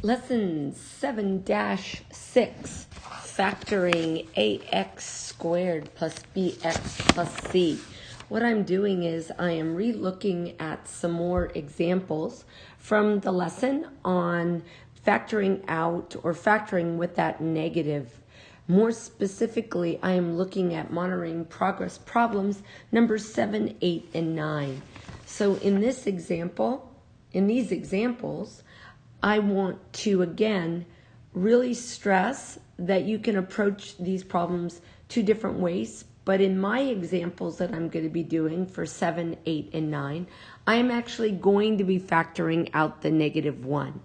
Lesson 7-6, factoring ax squared plus bx plus c. What I'm doing is I am re-looking at some more examples from the lesson on factoring out or factoring with that negative. More specifically, I am looking at monitoring progress problems numbers 7, 8, and 9. So in these examples, I want to, again, really stress that you can approach these problems two different ways. But in my examples that I'm going to be doing for 7, 8, and 9, I am actually going to be factoring out the -1.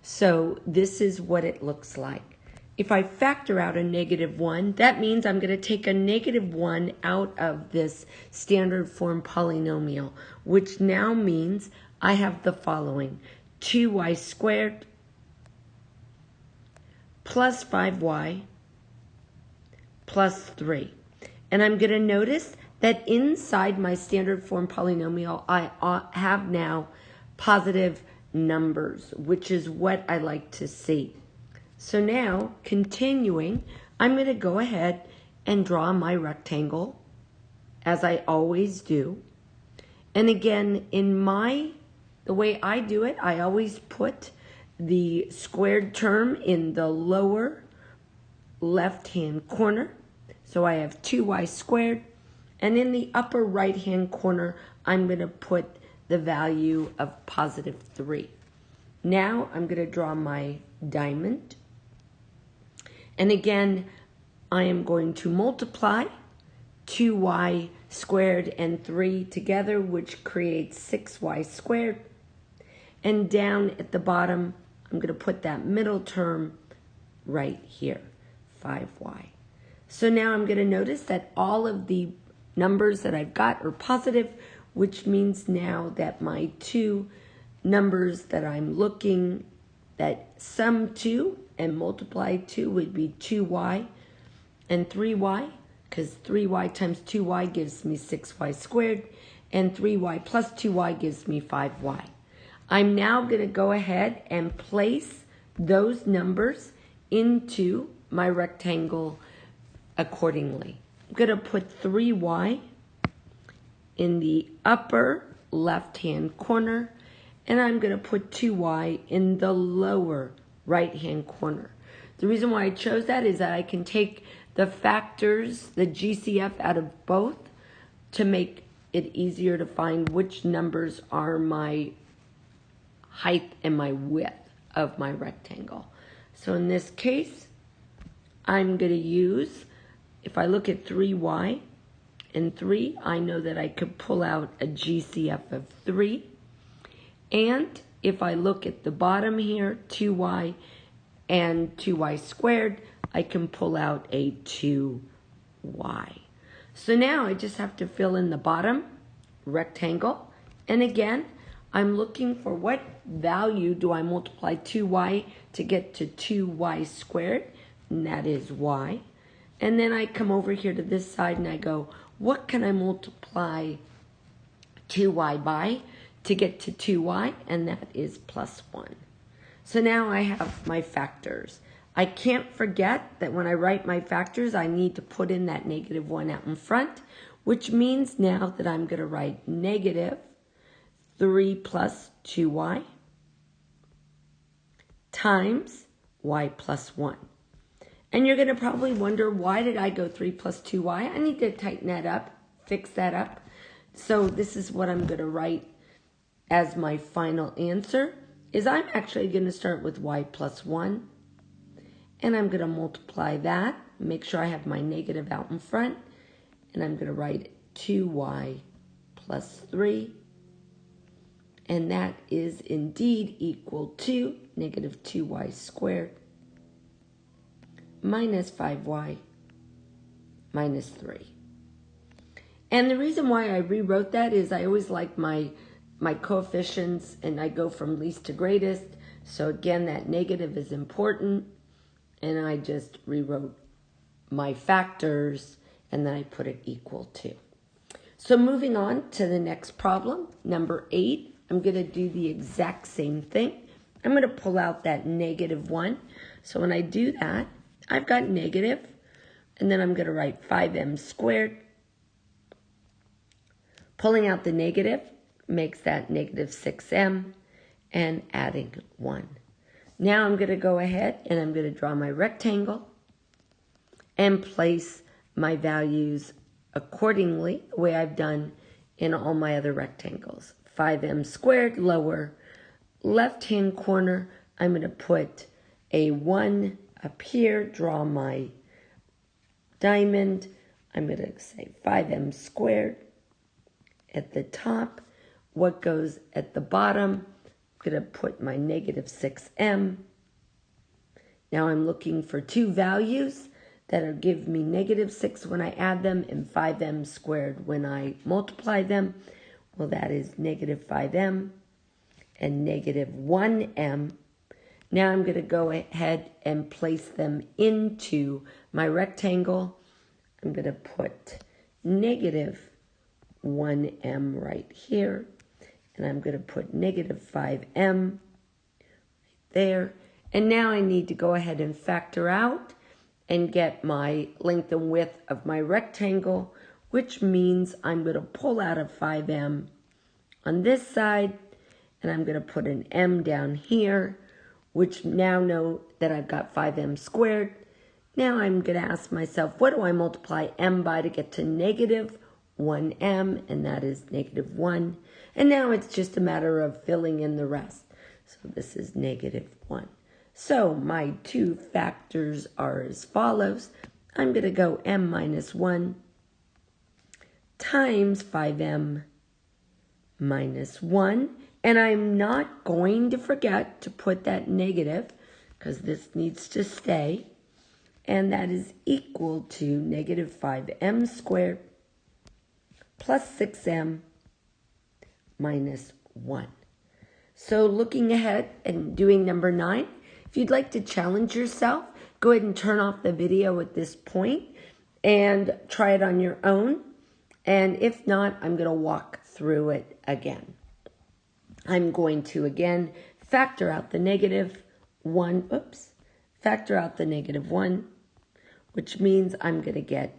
So this is what it looks like. If I factor out a -1, that means I'm going to take a -1 out of this standard form polynomial, which now means I have the following: 2y squared plus 5y plus 3. And I'm going to notice that inside my standard form polynomial, I have now positive numbers, which is what I like to see. So now, continuing, I'm going to go ahead and draw my rectangle, as I always do. And again, the way I do it, I always put the squared term in the lower left-hand corner. So I have 2y squared. And in the upper right-hand corner, I'm going to put the value of positive 3. Now I'm going to draw my diamond. And again, I am going to multiply 2y squared and 3 together, which creates 6y squared. And down at the bottom, I'm going to put that middle term right here, 5y. So now I'm going to notice that all of the numbers that I've got are positive, which means now that my two numbers that I'm looking that sum to and multiply to would be 2y and 3y, because 3y times 2y gives me 6y squared, and 3y plus 2y gives me 5y. I'm now going to go ahead and place those numbers into my rectangle accordingly. I'm going to put 3y in the upper left-hand corner, and I'm going to put 2y in the lower right-hand corner. The reason why I chose that is that I can take the factors, the GCF, out of both to make it easier to find which numbers are my height and my width of my rectangle. So in this case, I'm going to use, if I look at 3y and 3, I know that I could pull out a GCF of 3. And if I look at the bottom here, 2y and 2y squared, I can pull out a 2y. So now I just have to fill in the bottom rectangle. And again, I'm looking for what value do I multiply 2y to get to 2y squared, and that is y. And then I come over here to this side and I go, what can I multiply 2y by to get to 2y, and that is plus 1. So now I have my factors. I can't forget that when I write my factors, I need to put in that -1 out in front, which means now that I'm going to write negative 3 plus 2y times y plus 1. And you're going to probably wonder, why did I go 3 plus 2y? I need to tighten that up, fix that up. So this is what I'm going to write as my final answer, is I'm actually going to start with y plus 1. And I'm going to multiply that, make sure I have my negative out in front. And I'm going to write 2y plus 3. And that is indeed equal to negative 2y squared minus 5y minus 3. And the reason why I rewrote that is I always like my coefficients, and I go from least to greatest. So again, that negative is important. And I just rewrote my factors, and then I put it equal to. So moving on to the next problem, number 8. I'm going to do the exact same thing. I'm going to pull out that -1. So when I do that, I've got negative, and then I'm going to write 5m squared. Pulling out the negative makes that -6m, and adding 1. Now I'm going to go ahead and I'm going to draw my rectangle and place my values accordingly, the way I've done in all my other rectangles. 5m squared, lower left-hand corner, I'm going to put a 1 up here, draw my diamond. I'm going to say 5m squared at the top. What goes at the bottom? I'm going to put my -6m. Now I'm looking for two values that'll give me -6 when I add them and 5m squared when I multiply them. Well, that is -5m and -1m. Now I'm going to go ahead and place them into my rectangle. I'm going to put -1m right here, and I'm going to put -5m right there. And now I need to go ahead and factor out and get my length and width of my rectangle, which means I'm going to pull out a 5m on this side, and I'm going to put an m down here, which now know that I've got 5m squared. Now I'm going to ask myself, what do I multiply m by to get to -1m, and that is -1. And now it's just a matter of filling in the rest. So this is -1. So my two factors are as follows. I'm going to go m minus 1 times 5m minus 1. And I'm not going to forget to put that negative because this needs to stay. And that is equal to -5m squared plus 6m minus 1. So looking ahead and doing number 9, if you'd like to challenge yourself, go ahead and turn off the video at this point and try it on your own. And if not, I'm going to walk through it again. I'm going to, again, factor out the -1, factor out the -1, which means I'm going to get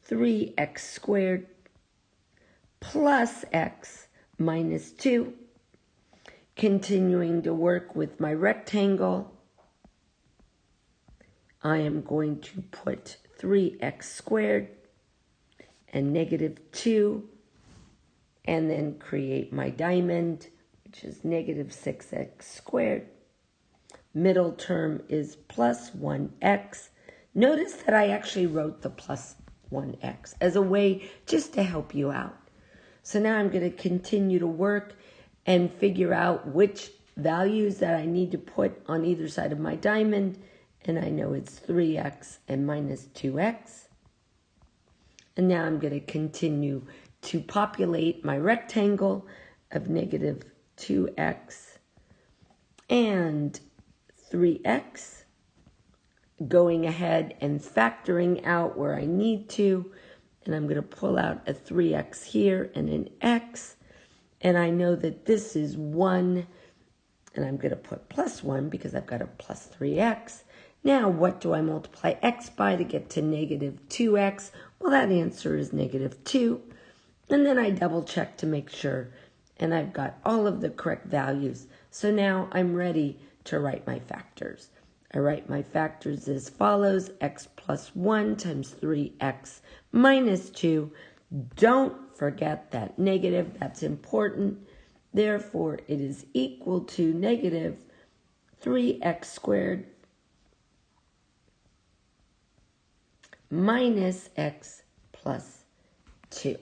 3x squared plus x minus 2. Continuing to work with my rectangle, I am going to put 3x squared and -2, and then create my diamond, which is -6x squared. Middle term is plus 1x. Notice that I actually wrote the plus 1x as a way just to help you out. So now I'm going to continue to work and figure out which values that I need to put on either side of my diamond. And I know it's 3x and minus 2x. And now I'm going to continue to populate my rectangle of -2x and 3x, going ahead and factoring out where I need to. And I'm going to pull out a 3x here and an x. And I know that this is 1. And I'm going to put plus 1 because I've got a plus 3x. Now, what do I multiply x by to get to -2x? Well, that answer is -2. And then I double check to make sure. And I've got all of the correct values. So now I'm ready to write my factors. I write my factors as follows. X plus 1 times 3x minus 2. Don't forget that negative. That's important. Therefore, it is equal to -3x squared minus x plus 2.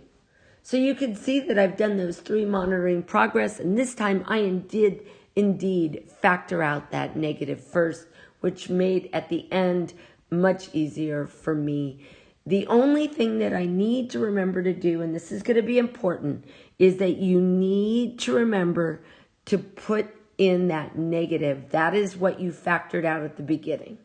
So you can see that I've done those 3 monitoring progress, and this time I did indeed factor out that negative first, which made at the end much easier for me. The only thing that I need to remember to do, and this is going to be important, is that you need to remember to put in that negative. That is what you factored out at the beginning.